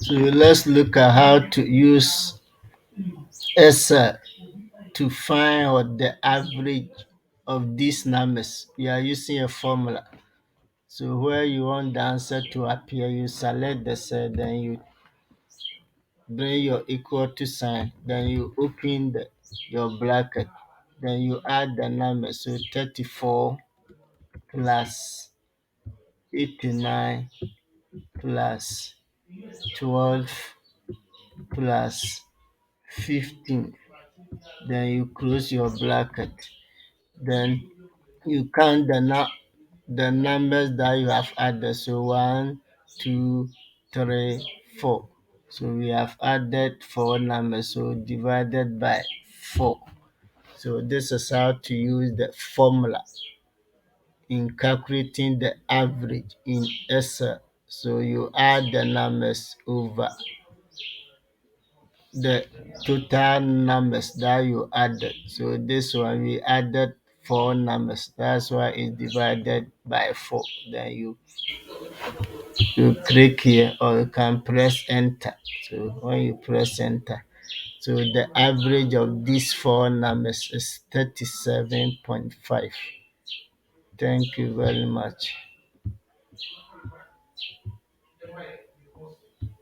So let's look at how to use Excel to find what the average of these numbers. You are using a formula. So where you want the answer to appear, you select the cell, then you bring your equal to sign, then you open your bracket, then you add the number. So 34 plus 89 plus 12 plus 15. Then you close your bracket. Then you count the numbers that you have added. So 1, 2, 3, 4. So we have added 4 numbers. So divided by 4. So this is how to use the formula in calculating the average in Excel. So you add the numbers over the total numbers that you added. So this one we added 4 numbers. That's why it's divided by 4. Then you click here or you can press enter. So when you press enter, so the average of these 4 numbers is 37.5. Thank you very much.